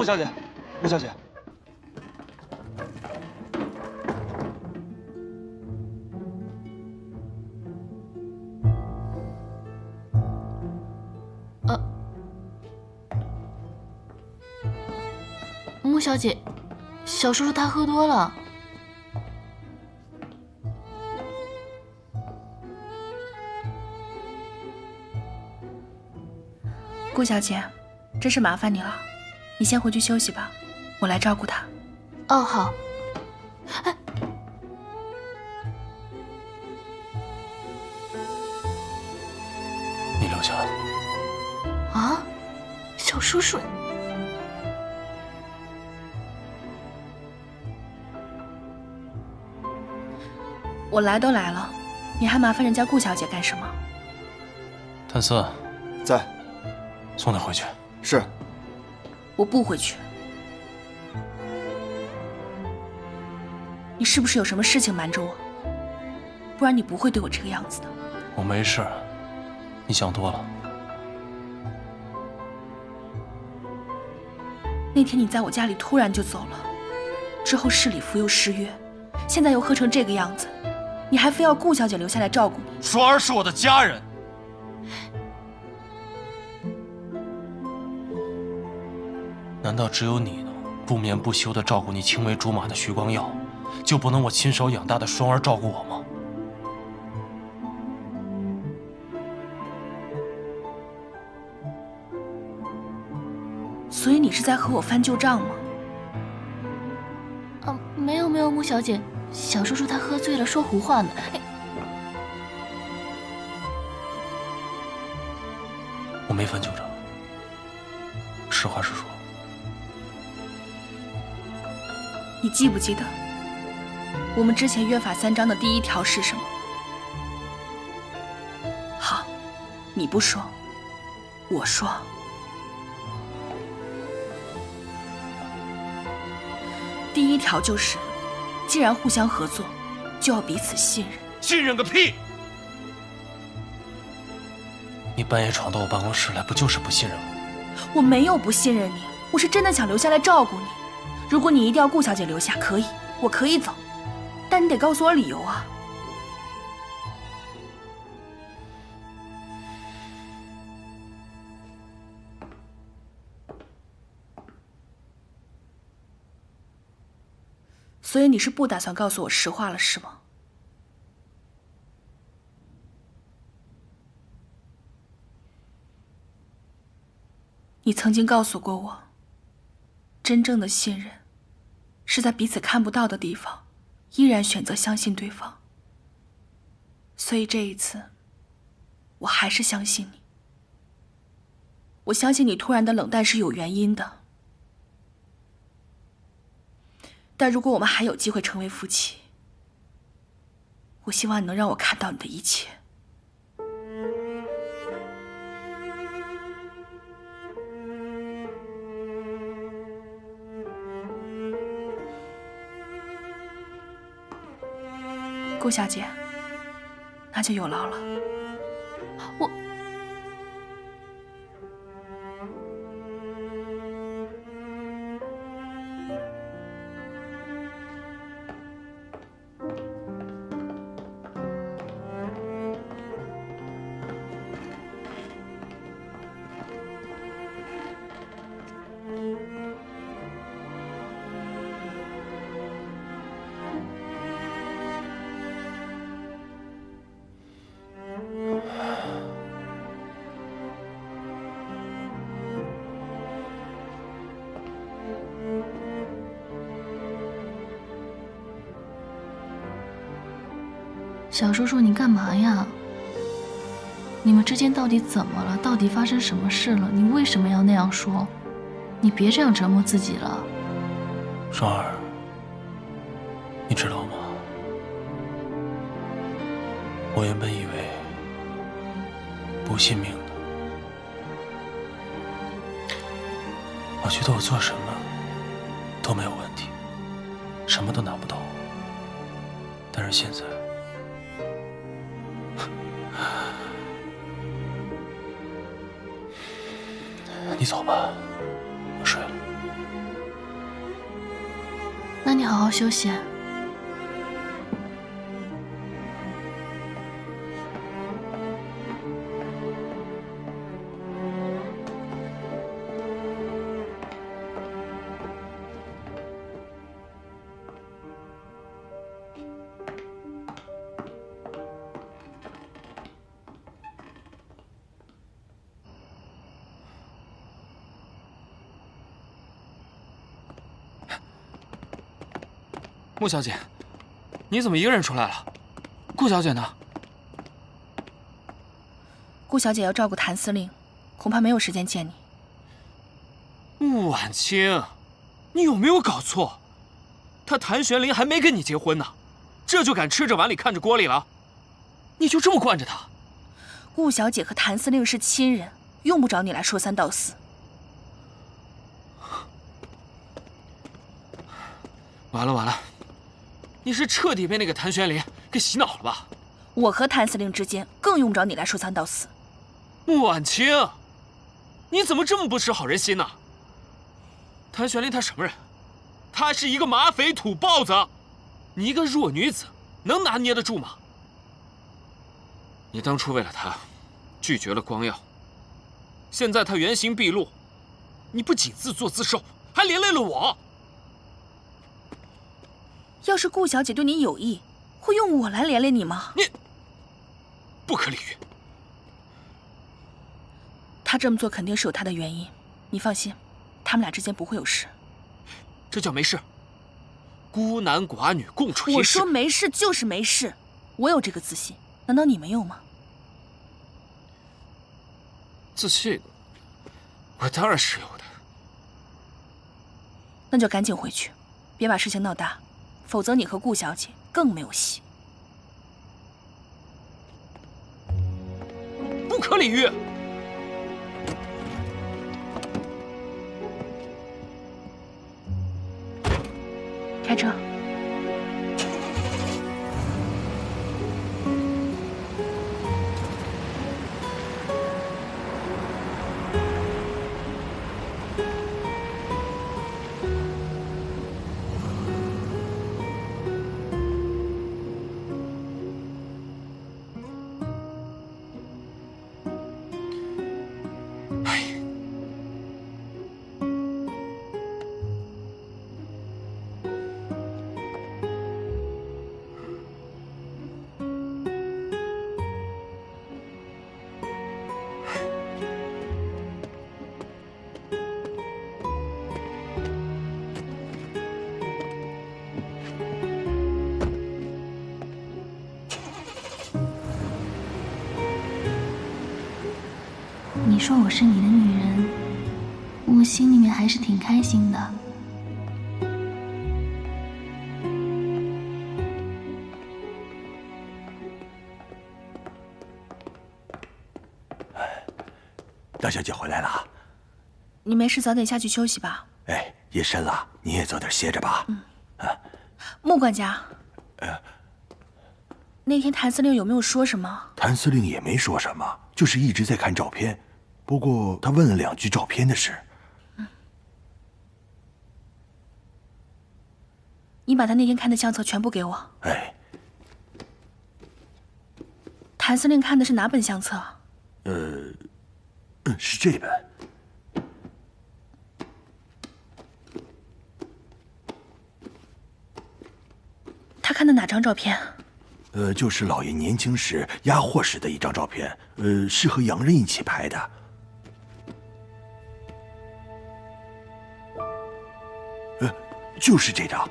穆小姐，穆小姐，穆小姐，小叔叔他喝多了。顾小姐，真是麻烦你了，你先回去休息吧，我来照顾他。哦，好。哎，你留下来。啊，小叔叔。我来都来了，你还麻烦人家顾小姐干什么？谭四在，送他回去。是。我不回去。你是不是有什么事情瞒着我？不然你不会对我这个样子的。我没事，你想多了。那天你在我家里突然就走了，之后市里服又失约，现在又喝成这个样子，你还非要顾小姐留下来照顾你。双儿是我的家人。难道只有你能不眠不休地照顾你青梅竹马的徐光耀，就不能我亲手养大的双儿照顾我吗？所以你是在和我翻旧账吗？没有没有，穆小姐，小叔叔他喝醉了，说胡话呢。哎，我没翻旧账，实话实说。你记不记得我们之前约法3章的第1条是什么？好，你不说，我说。第1条就是，既然互相合作，就要彼此信任。信任个屁！你半夜闯到我办公室来，不就是不信任我？我没有不信任你，我是真的想留下来照顾你。如果你一定要顾小姐留下，可以，我可以走，但你得告诉我理由啊。所以你是不打算告诉我实话了，是吗？你曾经告诉过我，真正的信任是在彼此看不到的地方，依然选择相信对方。所以这一次，我还是相信你。我相信你突然的冷淡是有原因的。但如果我们还有机会成为夫妻，我希望你能让我看到你的一切。顾小姐，那就有劳了。我。小叔叔，你干嘛呀？你们之间到底怎么了？到底发生什么事了？你为什么要那样说？你别这样折磨自己了。双儿，你知道吗？我原本以为不信命的，我觉得我做什么都没有问题，什么都难不倒我。但是现在，你走吧，我睡了。那你好好休息。穆小姐，你怎么一个人出来了？顾小姐呢？顾小姐要照顾谭司令，恐怕没有时间见你。穆婉清，你有没有搞错？他谭玄龄还没跟你结婚呢，这就敢吃着碗里看着锅里了？你就这么惯着他？顾小姐和谭司令是亲人，用不着你来说三道四。完了完了，你是彻底被那个谭玄龄给洗脑了吧？我和谭司令之间更用不着你来说三道四。穆婉清，你怎么这么不识好人心呢？谭玄龄他什么人？他是一个马匪土包子，你一个弱女子能拿捏得住吗？你当初为了他拒绝了光耀，现在他原形毕露，你不仅自作自受，还连累了我。要是顾小姐对你有意，会用我来连累你吗？你不可理喻。她这么做肯定是有她的原因，你放心，他们俩之间不会有事。这叫没事？孤男寡女共处一室。我说没事就是没事，我有这个自信，难道你没有吗？自信，我当然是有的。那就赶紧回去，别把事情闹大，否则你和顾小姐更没有戏。不可理喻！开车。你说我是你的女人，我心里面还是挺开心的。大小姐回来了。你没事早点下去休息吧。哎，夜深了，你也早点歇着吧。穆管家，那天谭司令有没有说什么？谭司令也没说什么，就是一直在看照片。不过他问了2句照片的事。你把他那天看的相册全部给我。哎，谭司令看的是哪本相册？是这本。他看的哪张照片？就是老爷年轻时押货时的一张照片，是和洋人一起拍的。就是这张。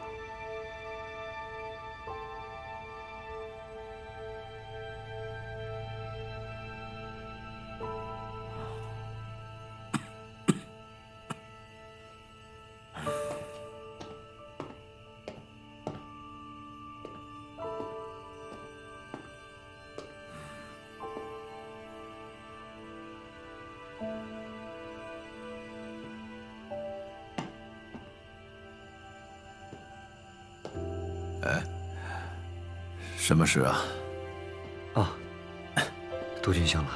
什么事啊？啊，督军相了。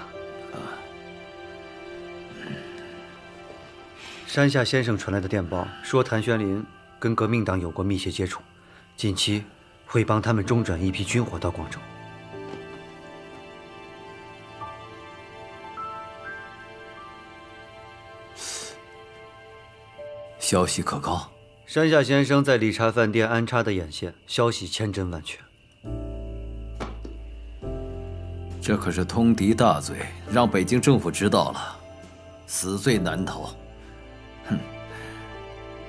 山下先生传来的电报说，谭玄龄跟革命党有过密切接触，近期会帮他们中转一批军火到广州。消息可靠？山下先生在理查饭店安插的眼线，消息千真万确。这可是通敌大罪，让北京政府知道了，死罪难逃。哼，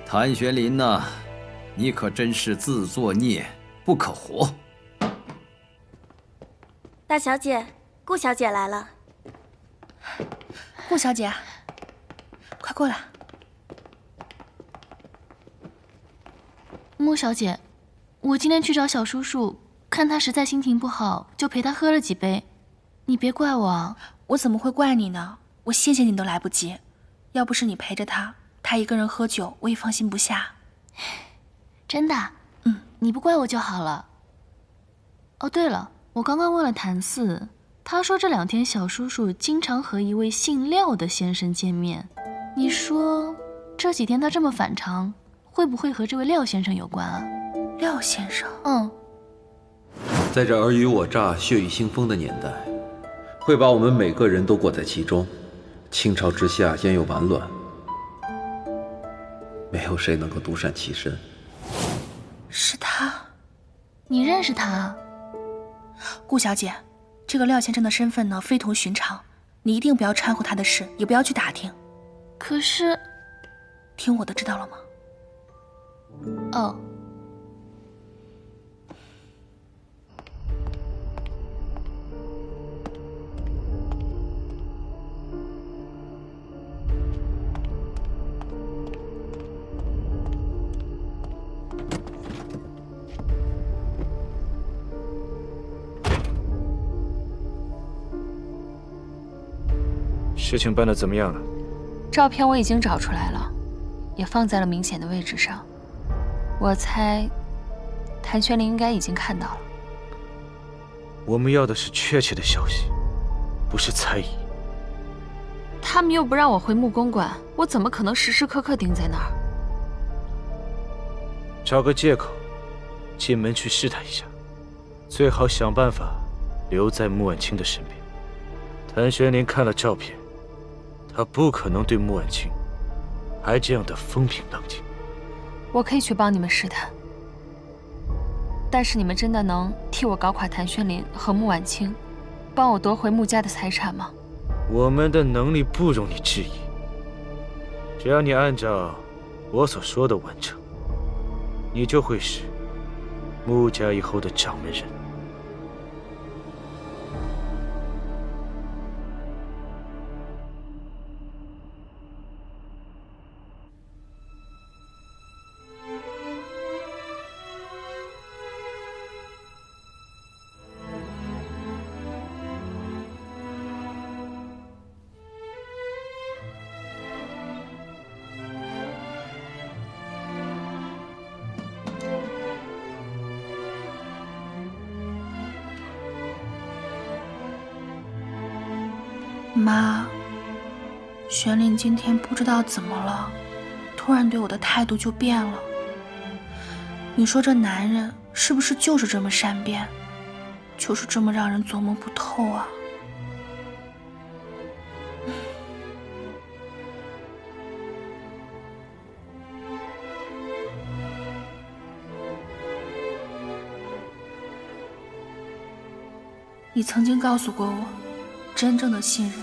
谭玄林呐，你可真是自作孽不可活。大小姐，顾小姐来了。顾小姐，快过来。穆小姐，我今天去找小叔叔，看他实在心情不好，就陪他喝了几杯。你别怪我啊。我怎么会怪你呢？我谢谢你都来不及。要不是你陪着他，他一个人喝酒，我也放心不下。真的？你不怪我就好了。哦，对了，我刚刚问了谭四，他说这2天小叔叔经常和一位姓廖的先生见面。你说这几天他这么反常，会不会和这位廖先生有关啊？廖先生？在这尔虞我诈、血雨腥风的年代，会把我们每个人都裹在其中。倾巢之下，焉有完卵？没有谁能够独善其身。是他？你认识他？顾小姐，这个廖先生的身份呢，非同寻常，你一定不要掺和他的事，也不要去打听。可是，听我的，知道了吗？哦。事情办得怎么样了？照片我已经找出来了，也放在了明显的位置上。我猜，谭玄林应该已经看到了。我们要的是确切的消息，不是猜疑。他们又不让我回木公馆，我怎么可能时时刻刻盯在那儿？找个借口，进门去试探一下，最好想办法留在穆婉清的身边。谭玄林看了照片，他不可能对穆婉清还这样的风平浪静。我可以去帮你们试探，但是你们真的能替我搞垮谭玄林和穆婉清，帮我夺回穆家的财产吗？我们的能力不容你质疑，只要你按照我所说的完成，你就会是穆家以后的掌门人。妈，玄林今天不知道怎么了，突然对我的态度就变了。你说这男人是不是就是这么善变，就是这么让人琢磨不透啊？你曾经告诉过我，真正的信任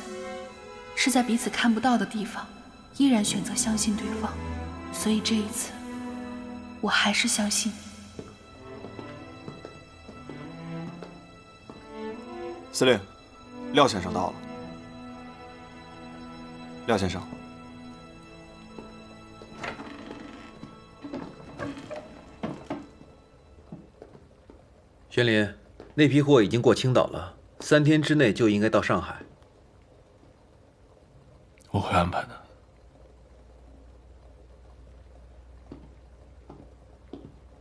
是在彼此看不到的地方依然选择相信对方，所以这一次我还是相信你。司令，廖先生到了。廖先生，玄林，那批货已经过青岛了，3天之内就应该到上海。我会安排的。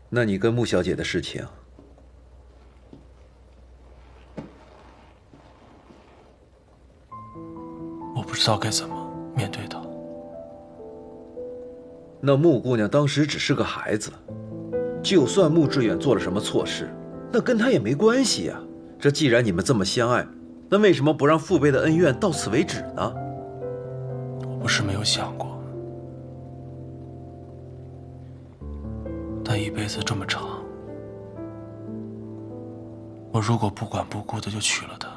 那你跟穆小姐的事情，我不知道该怎么面对她。那穆姑娘当时只是个孩子，就算穆志远做了什么错事，那跟她也没关系呀。这既然你们这么相爱，那为什么不让父辈的恩怨到此为止呢？我不是没有想过，但一辈子这么长，我如果不管不顾的就娶了她，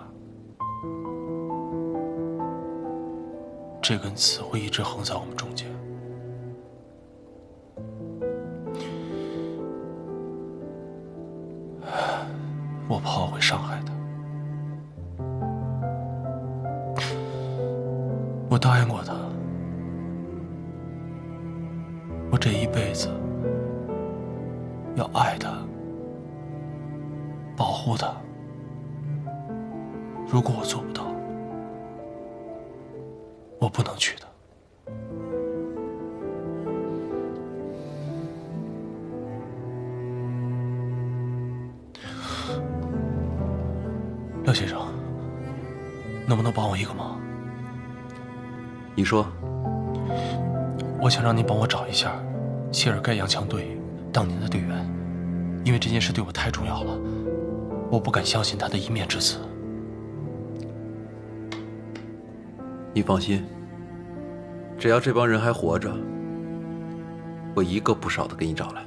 这根刺会一直横在我们中间。我怕我会伤害她。我答应过她，我这一辈子要爱她，保护她。如果我做不到，我不能娶她。廖先生，能不能帮我一个忙？你说。我想让你帮我找一下谢尔盖洋枪队当年的队员，因为这件事对我太重要了，我不敢相信他的一面之词。你放心，只要这帮人还活着，我一个不少的给你找来。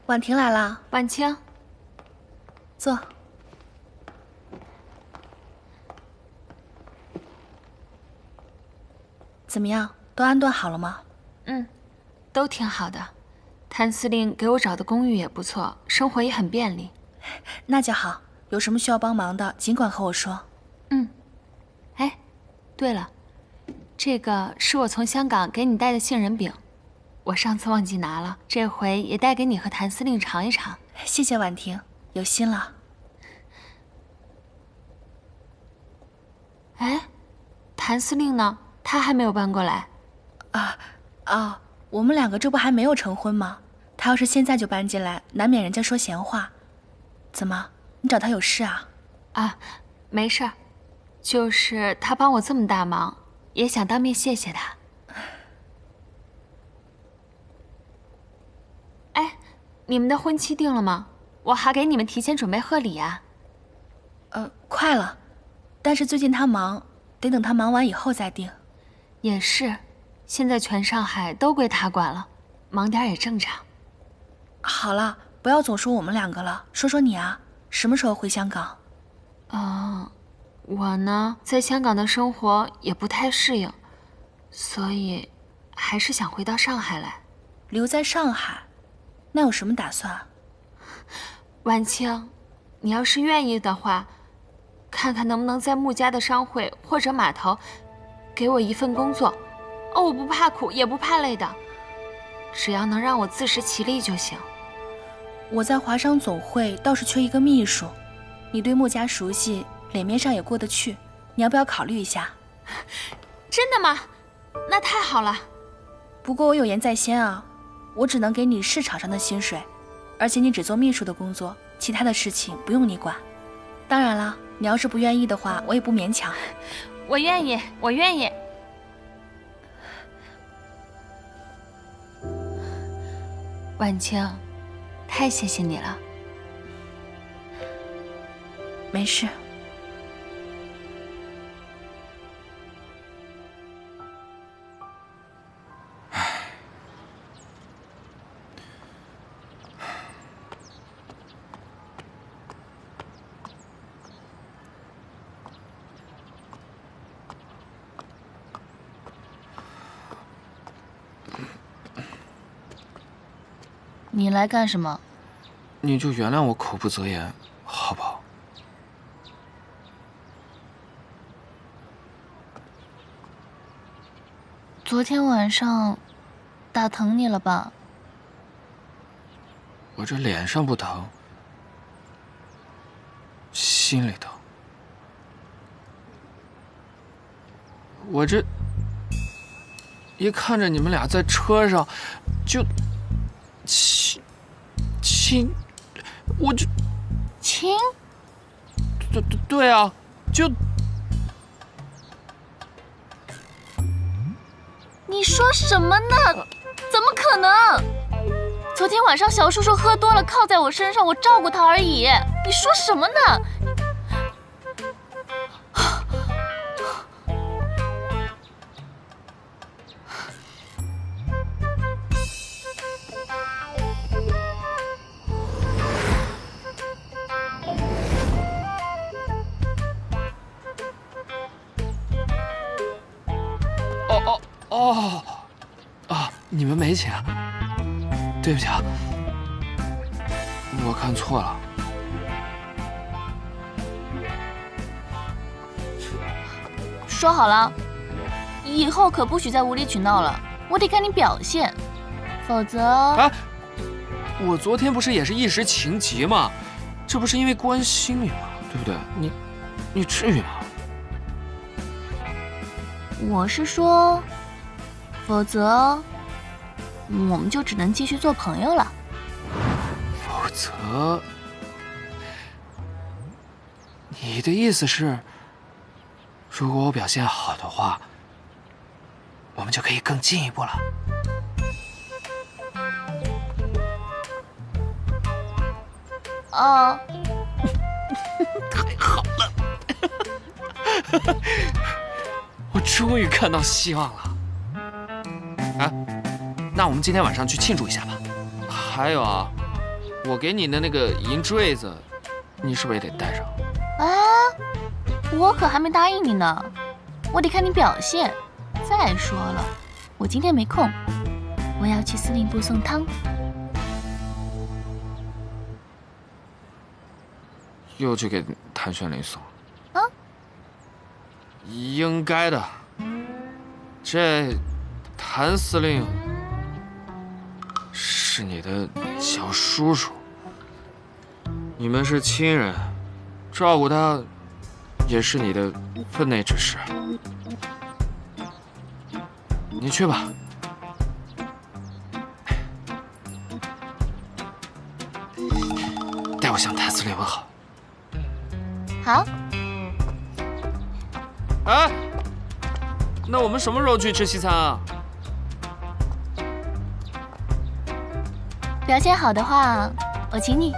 婉婷来了。婉清，坐。怎么样，都安顿好了吗？嗯，都挺好的。谭司令给我找的公寓也不错，生活也很便利。那就好，有什么需要帮忙的，尽管和我说。嗯。哎，对了，这个是我从香港给你带的杏仁饼。我上次忘记拿了，这回也带给你和谭司令尝一尝。谢谢婉婷，有心了。哎，谭司令呢？他还没有搬过来。我们两个这不还没有成婚吗？他要是现在就搬进来，难免人家说闲话。怎么，你找他有事啊？啊，没事儿，就是他帮我这么大忙，也想当面谢谢他。哎，你们的婚期定了吗？我还给你们提前准备贺礼啊。快了，但是最近他忙，得等他忙完以后再定。也是，现在全上海都归他管了，忙点也正常。好了，不要总说我们两个了，说说你啊，什么时候回香港？我呢，在香港的生活也不太适应，所以还是想回到上海来。留在上海？那有什么打算？婉清，你要是愿意的话，看看能不能在穆家的商会或者码头给我一份工作。我不怕苦也不怕累的，只要能让我自食其力就行。我在华商总会倒是缺一个秘书，你对穆家熟悉，脸面上也过得去，你要不要考虑一下？真的吗？那太好了。不过我有言在先啊，我只能给你市场上的薪水，而且你只做秘书的工作，其他的事情不用你管。当然了，你要是不愿意的话，我也不勉强。我愿意，我愿意。婉清，太谢谢你了。没事。你来干什么？你就原谅我口不择言，好不好？昨天晚上打疼你了吧？我这脸上不疼，心里疼。一看着你们俩在车上，就亲，我就亲。对啊，就。你说什么呢？怎么可能？昨天晚上小叔叔喝多了，靠在我身上，我照顾他而已。你说什么呢？你们没钱，对不起啊，我看错了。说好了，以后可不许再无理取闹了，我得看你表现，否则……哎，我昨天不是也是一时情急吗？这不是因为关心你吗？对不对？你至于吗？我是说，否则我们就只能继续做朋友了。否则，你的意思是，如果我表现好的话，我们就可以更进一步了？啊，太好了！我终于看到希望了。啊，那我们今天晚上去庆祝一下吧。还有啊，我给你的那个银坠子，你是不是也得带上？啊，我可还没答应你呢，我得看你表现。再说了，我今天没空，我要去司令部送汤。又去给谭玄林送？啊？应该的。这谭司令是你的小叔叔，你们是亲人，照顾他也是你的分内之事。你去吧。代我向谭司令问好。好。哎，那我们什么时候去吃西餐啊？表现好的话，我请你。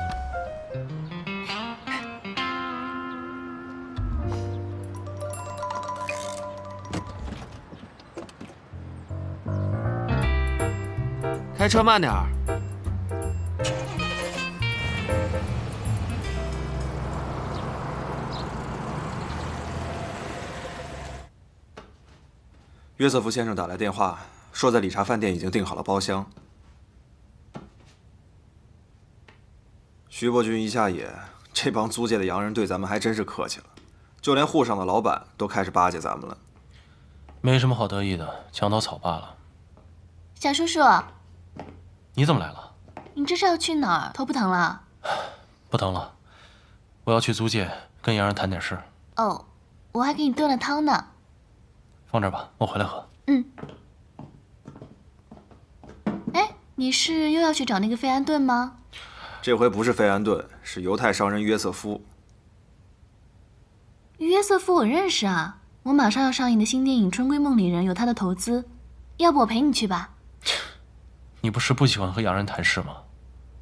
开车慢点儿。约瑟夫先生打来电话，说在理查饭店已经订好了包厢。徐伯君一下野，这帮租界的洋人对咱们还真是客气了，就连沪上的老板都开始巴结咱们了。没什么好得意的，墙头草罢了。小叔叔，你怎么来了？你这是要去哪儿？头不疼了？不疼了，我要去租界跟洋人谈点事。哦，我还给你炖了汤呢。放这儿吧，我回来喝。嗯。哎，你是又要去找那个费安顿吗？这回不是费安顿，是犹太商人约瑟夫。约瑟夫我认识啊，我马上要上映的新电影《春闺梦里人》有他的投资，要不我陪你去吧？你不是不喜欢和洋人谈事吗？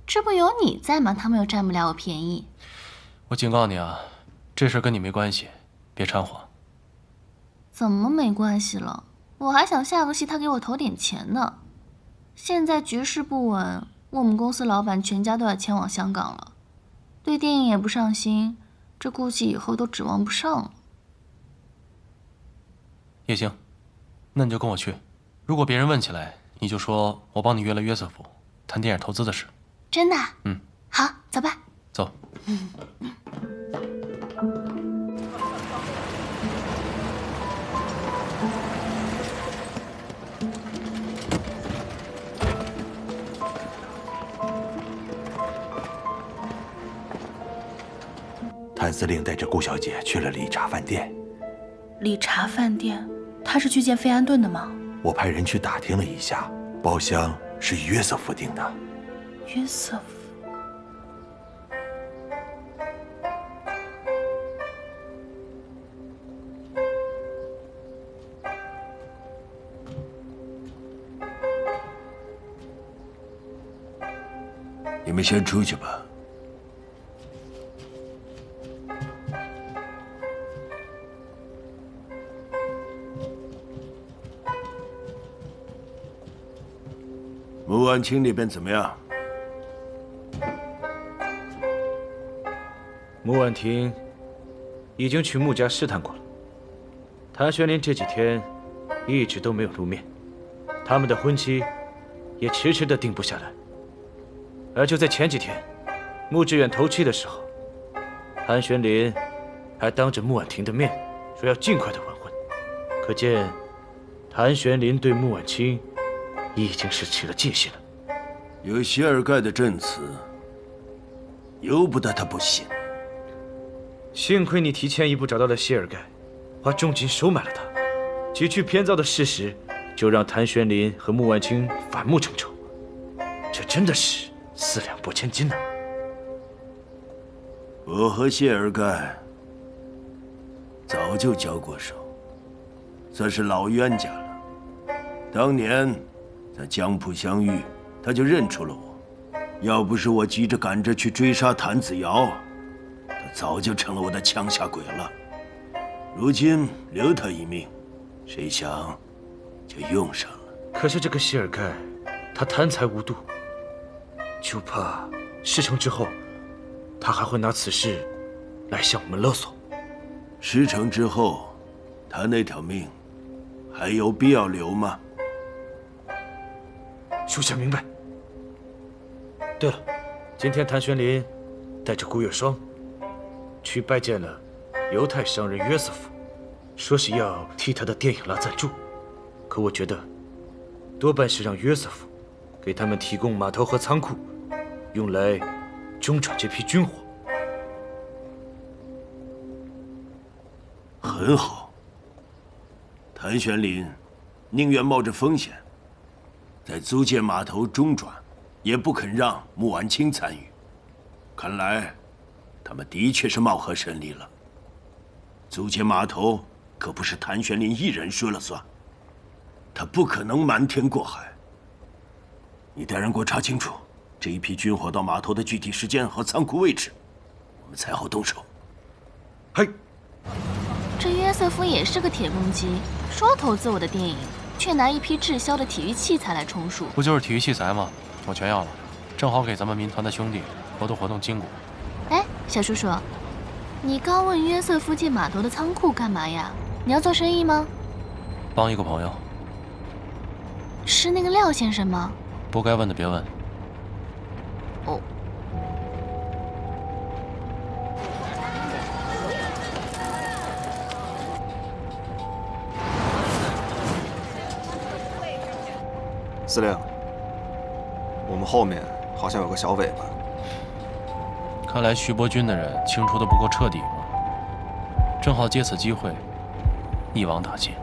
这不有你在吗？他们又占不了我便宜。我警告你啊，这事跟你没关系，别掺和。怎么没关系了？我还想下个戏他给我投点钱呢。现在局势不稳，我们公司老板全家都要迁往香港了，对电影也不上心，这估计以后都指望不上了。也行，那你就跟我去。如果别人问起来，你就说我帮你约了约瑟夫，谈电影投资的事。真的？嗯。好，走吧。走。谭司令带着顾小姐去了理查饭店。理查饭店，他是去见费安顿的吗？我派人去打听了一下，包厢是约瑟夫订的。约瑟夫。你们先出去吧。穆婉清那边怎么样？穆婉婷已经去穆家试探过了。谭玄林这几天一直都没有露面，他们的婚期也迟迟的定不下来。而就在前几天，穆志远头七的时候，谭玄林还当着穆婉婷的面说要尽快的完婚，可见谭玄林对穆婉清已经是起了戒心了。有谢尔盖的证词，由不得他不信。幸亏你提前一步找到了谢尔盖，花重金收买了他，几句编造的事实就让谭玄林和穆婉清反目成仇，这真的是4两拨千斤呐！我和谢尔盖早就交过手，算是老冤家了。当年在江浦相遇，他就认出了我。要不是我急着赶着去追杀谭子尧，他早就成了我的枪下鬼了。如今留他一命，谁想就用上了。可是这个谢尔盖，他贪财无度，就怕事成之后，他还会拿此事来向我们勒索。事成之后，他那条命还有必要留吗？属下明白。对了，今天谭玄林带着顾月霜去拜见了犹太商人约瑟夫，说是要替他的电影拉赞助。可我觉得，多半是让约瑟夫给他们提供码头和仓库，用来中转这批军火。很好。谭玄林宁愿冒着风险，在租界码头中转，也不肯让穆婉清参与。看来，他们的确是貌合神离了。租界码头可不是谭玄林一人说了算，他不可能瞒天过海。你带人给我查清楚这一批军火到码头的具体时间和仓库位置，我们才好动手。嘿。这约瑟夫也是个铁公鸡，说投资我的电影，却拿一批滞销的体育器材来充数。不就是体育器材吗？我全要了，正好给咱们民团的兄弟活动活动筋骨。哎，小叔叔，你刚问约瑟夫借码头的仓库干嘛呀？你要做生意吗？帮一个朋友。是那个廖先生吗？不该问的别问。哦。司令，我们后面好像有个小尾巴。看来徐伯钧的人清除的不够彻底嘛，正好借此机会一网打尽。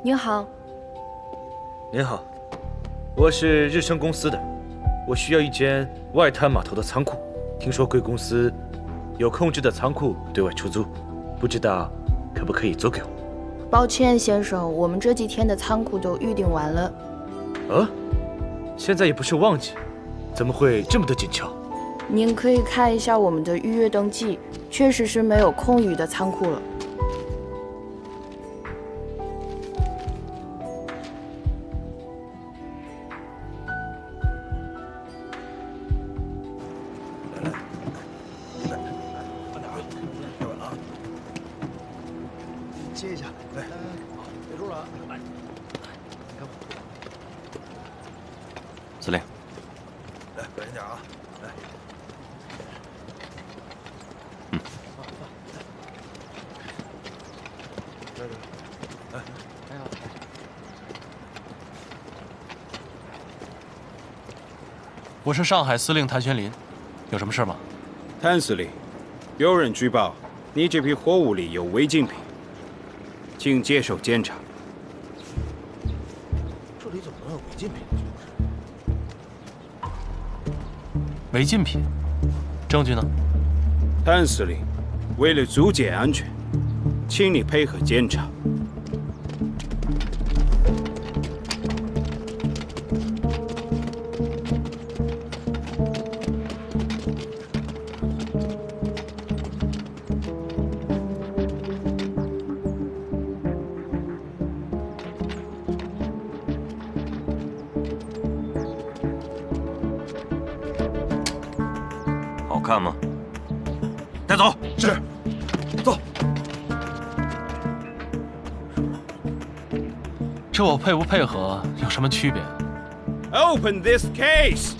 您好。您好，我是日升公司的，我需要一间外滩码头的仓库。听说贵公司有空置的仓库对外出租，不知道可不可以租给我？抱歉，先生，我们这几天的仓库都预订完了。现在也不是旺季，怎么会这么的紧俏？您可以看一下我们的预约登记，确实是没有空余的仓库了。接一下，哎，别住了啊！司令，来，小心点啊！来，来，我是上海司令谭玄林，有什么事吗？谭司令，有人举报你这批货物里有违禁品，请接受检查。这里怎么能有违禁品？违禁品？证据呢？谭司令，为了租界安全，请你配合检查。好看吗？带走。是。走。这我配不配合有什么区别 Open this case。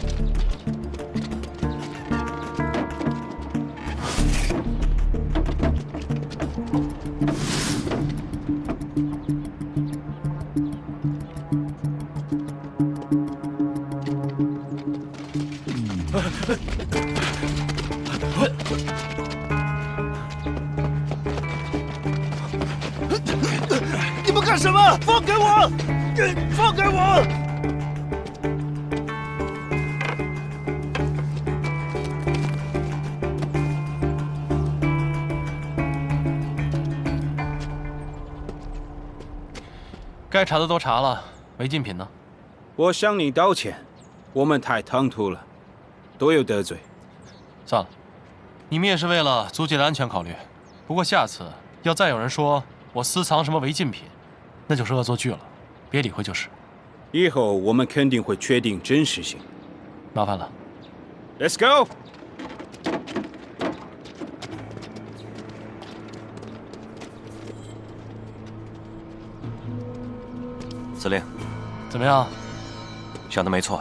你们干什么？放开我！放开我！该查的都查了，违禁品呢？我向你道歉，我们太唐突了，都有得罪。算了，你们也是为了租界的安全考虑。不过下次要再有人说我私藏什么违禁品，那就是恶作剧了，别理会就是。以后我们肯定会确定真实性。麻烦了。Let's go。司令，怎么样？想的没错，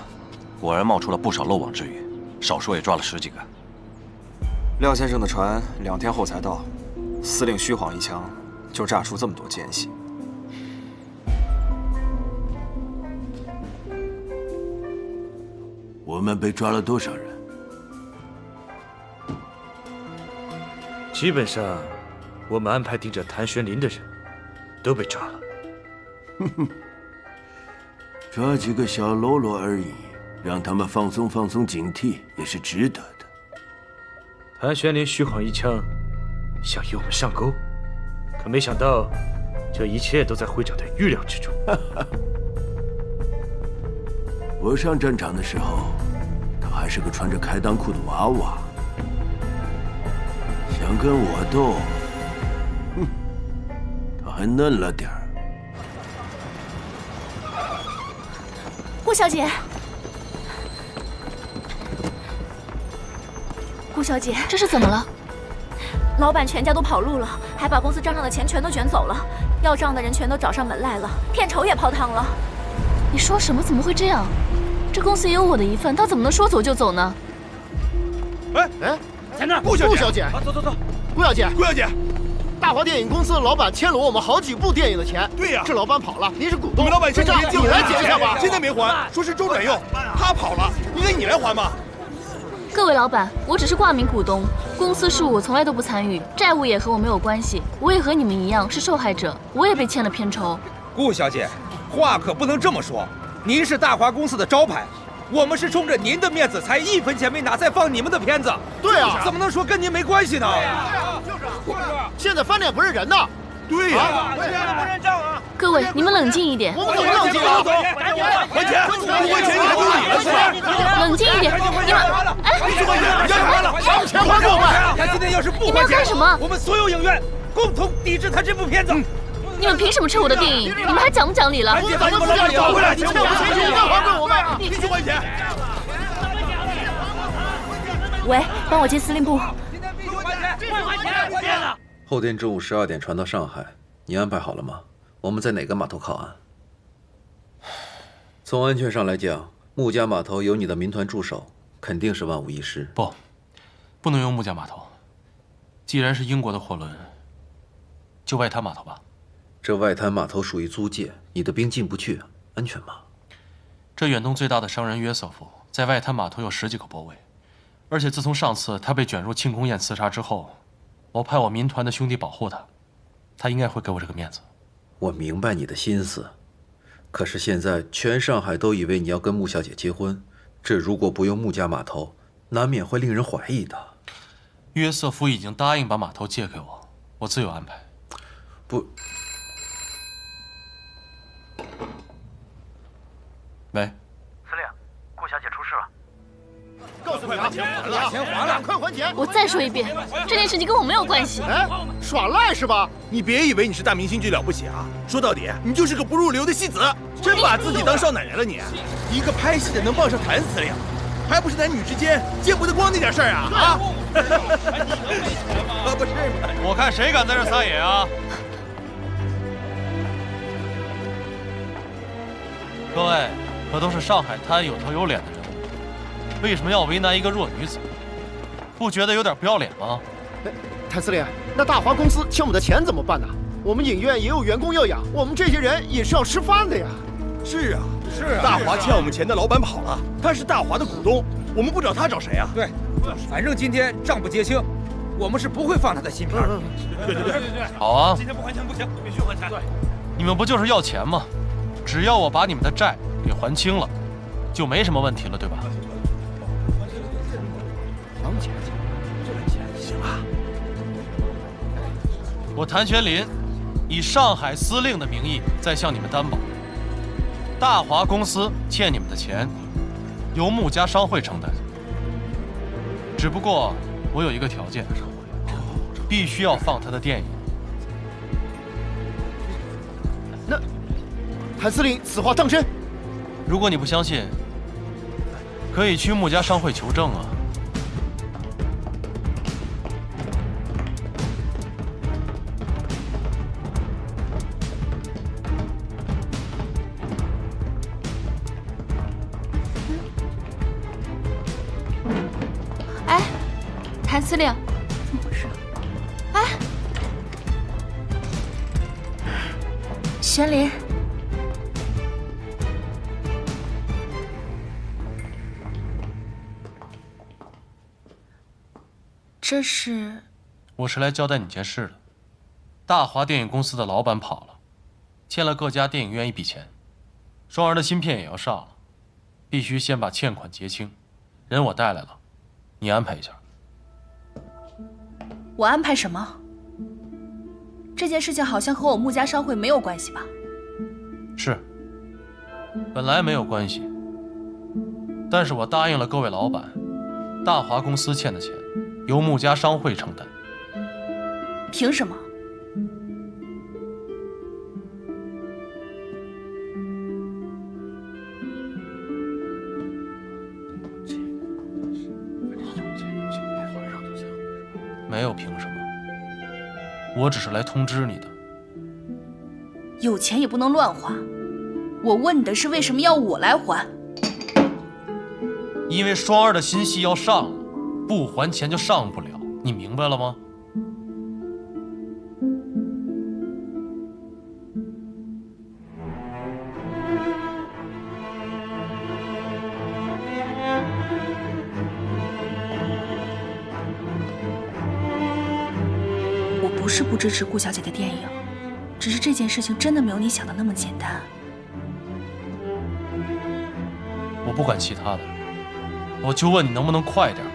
果然冒出了不少漏网之鱼，少说也抓了10几个。廖先生的船2天后才到，司令虚晃一枪，就炸出这么多奸细。我们被抓了多少人？基本上，我们安排盯着谭玄林的人，都被抓了。哼哼，抓几个小喽啰而已，让他们放松警惕也是值得的。谭玄林虚晃一枪，想与我们上钩，可没想到，这一切都在会长的预料之中。我上战场的时候，他还是个穿着开裆裤的娃娃，想跟我斗，哼，他还嫩了点儿。顾小姐，顾小姐，这是怎么了？老板全家都跑路了，还把公司账上的钱全都卷走了，要账的人全都找上门来了，片酬也泡汤了。你说什么？怎么会这样？这公司也有我的一份，他怎么能说走就走呢？哎，在那儿，顾小姐，走。顾小姐，大华电影公司的老板欠了我们好几部电影的钱。对呀，这老板跑了，您是股东，你们老板这账你来结一下吧。现在没还，说是周转用，他跑了，应该你来还吧。各位老板，我只是挂名股东，公司事务我从来都不参与，债务也和我没有关系，我也和你们一样是受害者，我也被欠了片酬。顾小姐，话可不能这么说，您是大华公司的招牌，我们是冲着您的面子才1分钱没拿才放你们的片子。对啊，怎么能说跟您没关系呢？现在翻脸不认人呢。对呀，不认账啊！各位，你们冷静一点。我们怎么冷静啊？还钱！不还钱你还丢你了是吧？冷静一点，你们，哎，你怎么要还了？把钱还给我们！他今天要是不还钱，你们要干什么？我们所有影院共同抵制他这部片子。你们凭什么吃我的电影？你们还讲不讲理了？赶紧把你们老板找回来！你欠我们钱，你要还给我们！你去还钱！喂，帮我接司令部。后天中午12点传到上海，你安排好了吗？我们在哪个码头靠岸？从安全上来讲，木家码头有你的民团驻守，肯定是万无一失。不能用木家码头。既然是英国的货轮，就外滩码头吧。这外滩码头属于租界，你的兵进不去，安全吗？这远东最大的商人约瑟夫在外滩码头有10几个泊位，而且自从上次他被卷入庆功宴刺杀之后，我派我民团的兄弟保护他，他应该会给我这个面子。我明白你的心思，可是现在全上海都以为你要跟穆小姐结婚，这如果不用穆家码头，难免会令人怀疑的。约瑟夫已经答应把码头借给我，我自有安排。不。喂，司令，顾小姐出事了。告诉你啊，钱还了，赶快还钱！我再说一遍，这件事情跟我没有关系。哎，耍赖是吧？你别以为你是大明星就了不起啊！说到底，你就是个不入流的戏子，真把自己当少奶奶了你！一个拍戏的能傍上谭司令，还不是男女之间见不得光那点事儿啊！啊！不是，我看谁敢在这撒野啊！各位可都是上海滩有头有脸的人物，为什么要为难一个弱女子？不觉得有点不要脸吗？谭司令，那大华公司欠我们的钱怎么办呢？我们影院也有员工要养，我们这些人也是要吃饭的呀。是啊，大华欠我们钱的老板跑了，他是大华的股东，我们不找他找谁啊？对，反正今天账不结清，我们是不会放他的芯片的。对。好啊，今天不还钱不行，必须还钱。对，你们不就是要钱吗？只要我把你们的债给还清了，就没什么问题了，对吧？还钱，行啊。我谭玄林以上海司令的名义在向你们担保，大华公司欠你们的钱由穆家商会承担。只不过我有一个条件，必须要放他的电影。那谭司令此话当真？如果你不相信，可以去穆家商会求证啊。哎，谭司令，怎么回事？哎，玄林。这是，我是来交代你件事的。大华电影公司的老板跑了，欠了各家电影院一笔钱，双儿的新片也要上了，必须先把欠款结清。人我带来了，你安排一下。我安排什么？这件事情好像和我穆家商会没有关系吧？是，本来没有关系，但是我答应了各位老板，大华公司欠的钱由穆家商会承担。凭什么？没有凭什么，我只是来通知你的。有钱也不能乱花。我问你的是为什么要我来还？因为双儿的新戏要上了，不还钱就上不了，你明白了吗？我不是不支持顾小姐的电影，只是这件事情真的没有你想的那么简单。我不管其他的，我就问你能不能快点。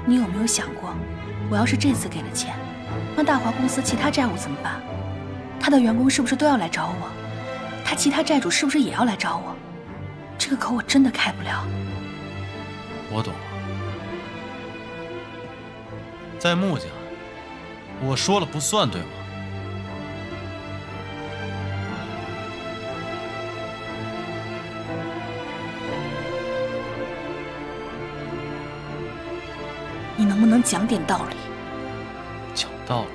你有没有想过，我要是这次给了钱，那大华公司其他债务怎么办？他的员工是不是都要来找我？他其他债主是不是也要来找我？这个口我真的开不了。我懂了，在穆家，我说了不算，对吗？你能不能讲点道理？讲道理。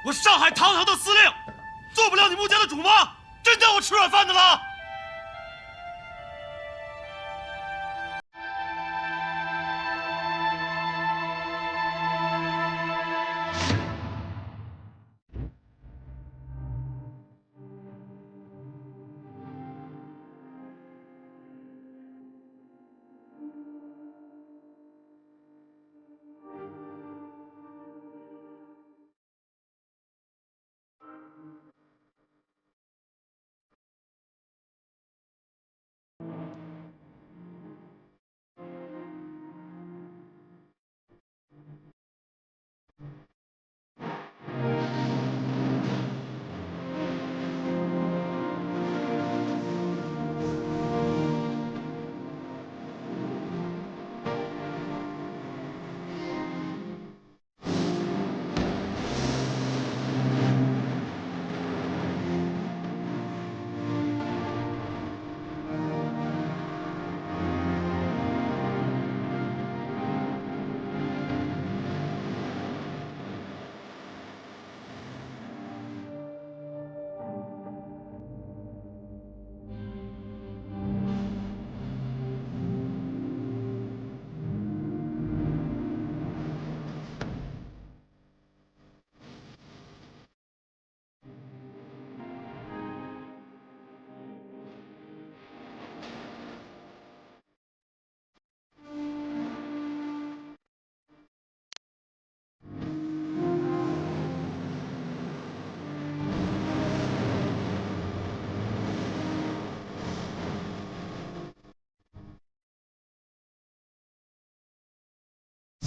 我上海堂堂的司令，做不了你穆家的主吗？真当我吃软饭的了？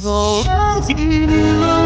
走上几里路。